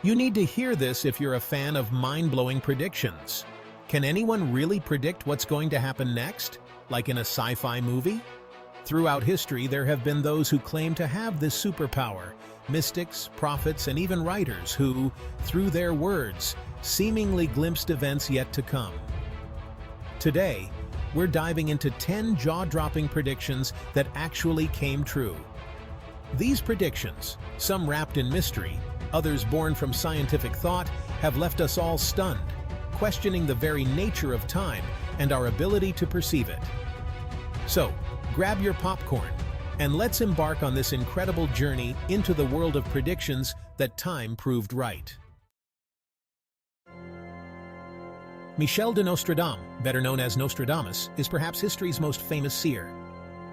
You need to hear this if you're a fan of mind-blowing predictions. Can anyone really predict what's going to happen next, like in a sci-fi movie? Throughout history, there have been those who claim to have this superpower, mystics, prophets, and even writers who, through their words, seemingly glimpsed events yet to come. Today, we're diving into 10 jaw-dropping predictions that actually came true. These predictions, some wrapped in mystery, others born from scientific thought, have left us all stunned, questioning the very nature of time and our ability to perceive it. So, grab your popcorn, and let's embark on this incredible journey into the world of predictions that time proved right. Michel de Nostradamus, better known as Nostradamus, is perhaps history's most famous seer.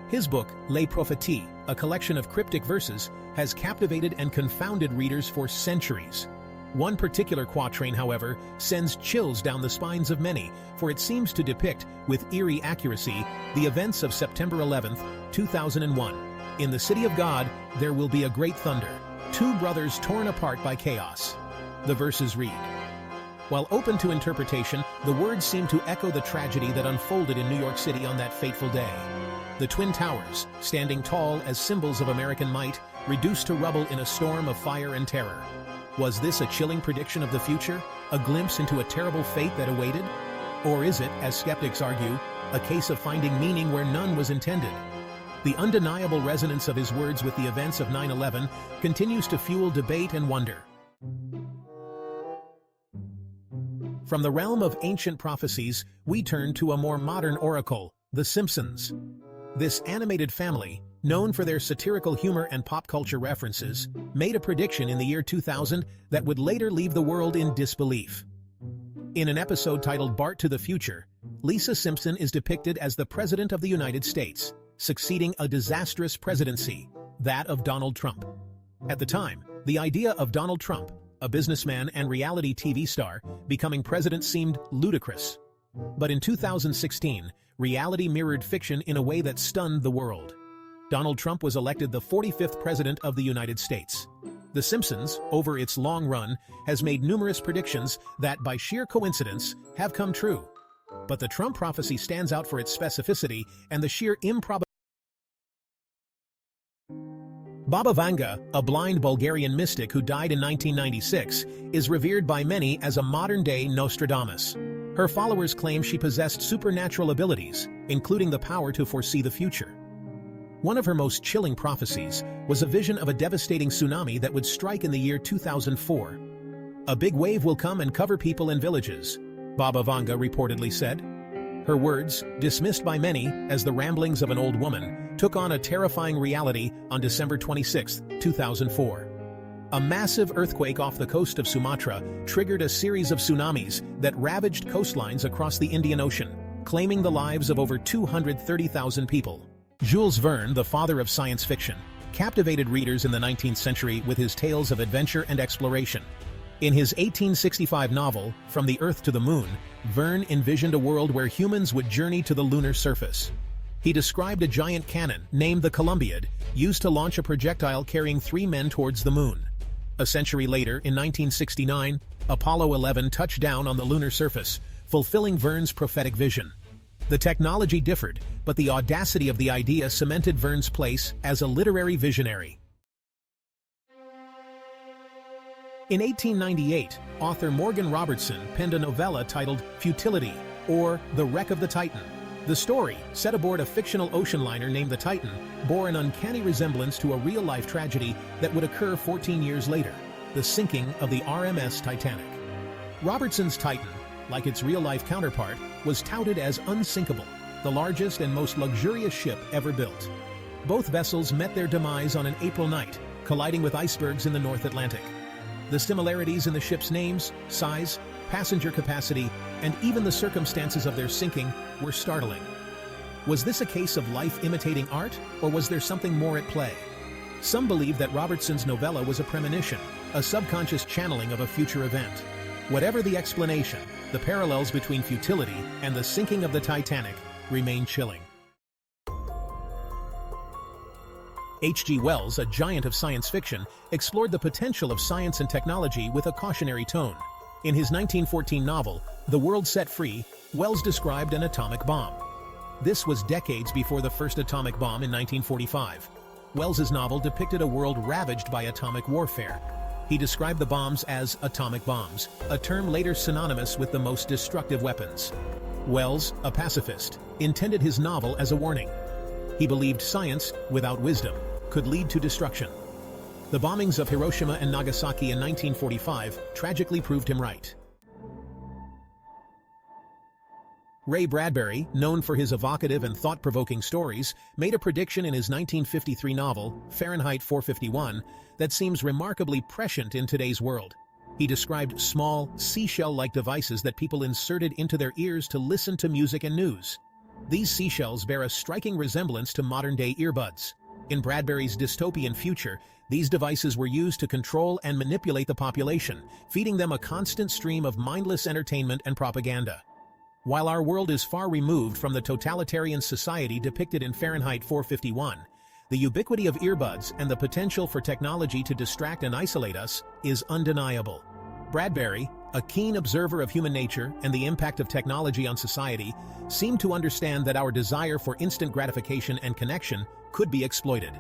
His book, Les Prophéties, a collection of cryptic verses, has captivated and confounded readers for centuries. One particular quatrain, however, sends chills down the spines of many, for it seems to depict, with eerie accuracy, the events of September 11, 2001. In the city of God, there will be a great thunder, two brothers torn apart by chaos. The verses read, while open to interpretation, the words seem to echo the tragedy that unfolded in New York City on that fateful day. The Twin Towers, standing tall as symbols of American might, reduced to rubble in a storm of fire and terror. Was this a chilling prediction of the future, a glimpse into a terrible fate that awaited? Or is it, as skeptics argue, a case of finding meaning where none was intended? The undeniable resonance of his words with the events of 9/11 continues to fuel debate and wonder. From the realm of ancient prophecies, we turn to a more modern oracle, The Simpsons. This animated family, known for their satirical humor and pop culture references, made a prediction in the year 2000 that would later leave the world in disbelief. In an episode titled Bart to the Future, Lisa Simpson is depicted as the President of the United States, succeeding a disastrous presidency, that of Donald Trump. At the time, the idea of Donald Trump, a businessman and reality TV star, becoming president seemed ludicrous. But in 2016, reality mirrored fiction in a way that stunned the world. Donald Trump was elected the 45th President of the United States. The Simpsons, over its long run, has made numerous predictions that, by sheer coincidence, have come true. But the Trump prophecy stands out for its specificity and the sheer improbability. Baba Vanga, a blind Bulgarian mystic who died in 1996, is revered by many as a modern-day Nostradamus. Her followers claim she possessed supernatural abilities, including the power to foresee the future. One of her most chilling prophecies was a vision of a devastating tsunami that would strike in the year 2004. A big wave will come and cover people and villages, Baba Vanga reportedly said. Her words, dismissed by many as the ramblings of an old woman, took on a terrifying reality on December 26, 2004. A massive earthquake off the coast of Sumatra triggered a series of tsunamis that ravaged coastlines across the Indian Ocean, claiming the lives of over 230,000 people. Jules Verne, the father of science fiction, captivated readers in the 19th century with his tales of adventure and exploration. In his 1865 novel, From the Earth to the Moon, Verne envisioned a world where humans would journey to the lunar surface. He described a giant cannon, named the Columbiad, used to launch a projectile carrying 3 men towards the moon. A century later, in 1969, Apollo 11 touched down on the lunar surface, fulfilling Verne's prophetic vision. The technology differed, but the audacity of the idea cemented Verne's place as a literary visionary. In 1898, author Morgan Robertson penned a novella titled Futility, or The Wreck of the Titan. The story, set aboard a fictional ocean liner named the Titan, bore an uncanny resemblance to a real-life tragedy that would occur 14 years later, the sinking of the RMS Titanic. Robertson's Titan, like its real-life counterpart, was touted as unsinkable, the largest and most luxurious ship ever built. Both vessels met their demise on an April night, colliding with icebergs in the North Atlantic. The similarities in the ship's names, size, passenger capacity, and even the circumstances of their sinking were startling. Was this a case of life imitating art, or was there something more at play? Some believe that Robertson's novella was a premonition, a subconscious channeling of a future event. Whatever the explanation, the parallels between futility and the sinking of the Titanic remain chilling. H.G. Wells, a giant of science fiction, explored the potential of science and technology with a cautionary tone. In his 1914 novel, The World Set Free, Wells described an atomic bomb. This was decades before the first atomic bomb in 1945. Wells's novel depicted a world ravaged by atomic warfare. He described the bombs as atomic bombs, a term later synonymous with the most destructive weapons. Wells, a pacifist, intended his novel as a warning. He believed science, without wisdom, could lead to destruction. The bombings of Hiroshima and Nagasaki in 1945 tragically proved him right. Ray Bradbury, known for his evocative and thought-provoking stories, made a prediction in his 1953 novel, Fahrenheit 451, that seems remarkably prescient in today's world. He described small, seashell-like devices that people inserted into their ears to listen to music and news. These seashells bear a striking resemblance to modern-day earbuds. In Bradbury's dystopian future, these devices were used to control and manipulate the population, feeding them a constant stream of mindless entertainment and propaganda. While our world is far removed from the totalitarian society depicted in Fahrenheit 451, the ubiquity of earbuds and the potential for technology to distract and isolate us is undeniable. Bradbury, a keen observer of human nature and the impact of technology on society, seemed to understand that our desire for instant gratification and connection could be exploited.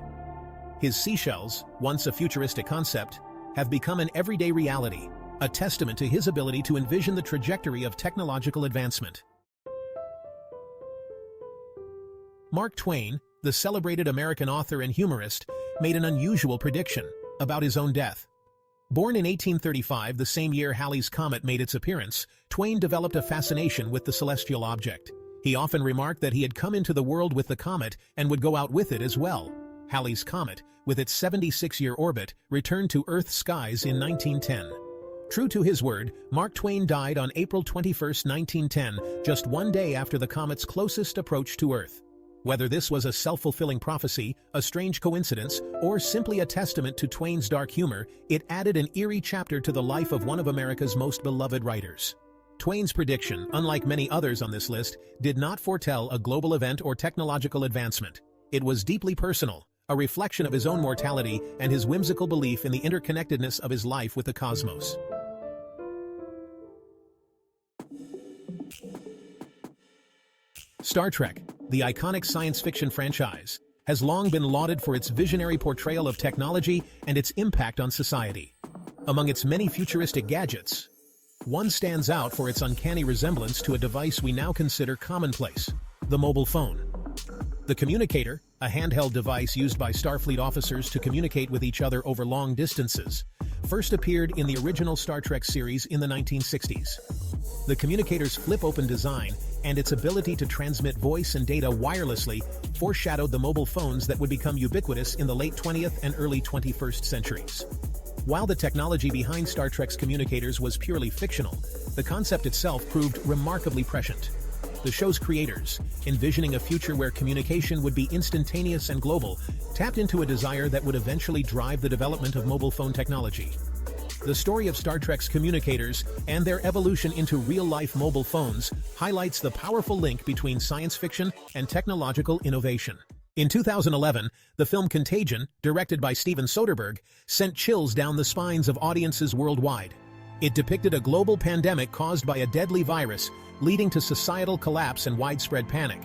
His seashells, once a futuristic concept, have become an everyday reality, a testament to his ability to envision the trajectory of technological advancement. Mark Twain, the celebrated American author and humorist, made an unusual prediction about his own death. Born in 1835, the same year Halley's Comet made its appearance, Twain developed a fascination with the celestial object. He often remarked that he had come into the world with the comet and would go out with it as well. Halley's Comet, with its 76-year orbit, returned to Earth's skies in 1910. True to his word, Mark Twain died on April 21, 1910, just one day after the comet's closest approach to Earth. Whether this was a self-fulfilling prophecy, a strange coincidence, or simply a testament to Twain's dark humor, it added an eerie chapter to the life of one of America's most beloved writers. Twain's prediction, unlike many others on this list, did not foretell a global event or technological advancement. It was deeply personal, a reflection of his own mortality and his whimsical belief in the interconnectedness of his life with the cosmos. Star Trek, the iconic science fiction franchise, has long been lauded for its visionary portrayal of technology and its impact on society. Among its many futuristic gadgets, one stands out for its uncanny resemblance to a device we now consider commonplace: the mobile phone. The communicator, a handheld device used by Starfleet officers to communicate with each other over long distances, first appeared in the original Star Trek series in the 1960s. The communicator's flip-open design and its ability to transmit voice and data wirelessly foreshadowed the mobile phones that would become ubiquitous in the late 20th and early 21st centuries. While the technology behind Star Trek's communicators was purely fictional, the concept itself proved remarkably prescient. The show's creators, envisioning a future where communication would be instantaneous and global, tapped into a desire that would eventually drive the development of mobile phone technology. The story of Star Trek's communicators and their evolution into real-life mobile phones highlights the powerful link between science fiction and technological innovation. In 2011, the film Contagion, directed by Steven Soderbergh, sent chills down the spines of audiences worldwide. It depicted a global pandemic caused by a deadly virus, leading to societal collapse and widespread panic.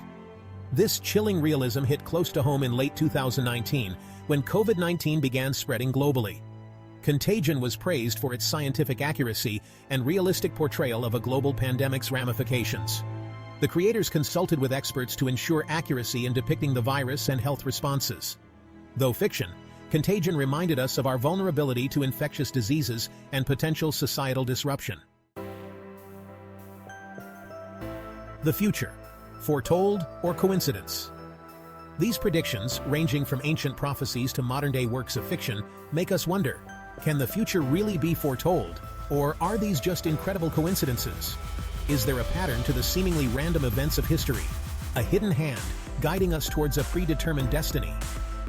This chilling realism hit close to home in late 2019, when COVID-19 began spreading globally. Contagion was praised for its scientific accuracy and realistic portrayal of a global pandemic's ramifications. The creators consulted with experts to ensure accuracy in depicting the virus and health responses. Though fiction, Contagion reminded us of our vulnerability to infectious diseases and potential societal disruption. The future: foretold or coincidence? These predictions, ranging from ancient prophecies to modern-day works of fiction, make us wonder: can the future really be foretold, or are these just incredible coincidences? Is there a pattern to the seemingly random events of history, a hidden hand guiding us towards a predetermined destiny?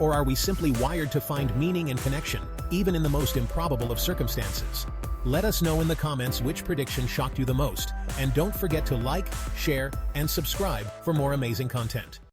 Or are we simply wired to find meaning and connection, even in the most improbable of circumstances? Let us know in the comments which prediction shocked you the most, and don't forget to like, share, and subscribe for more amazing content.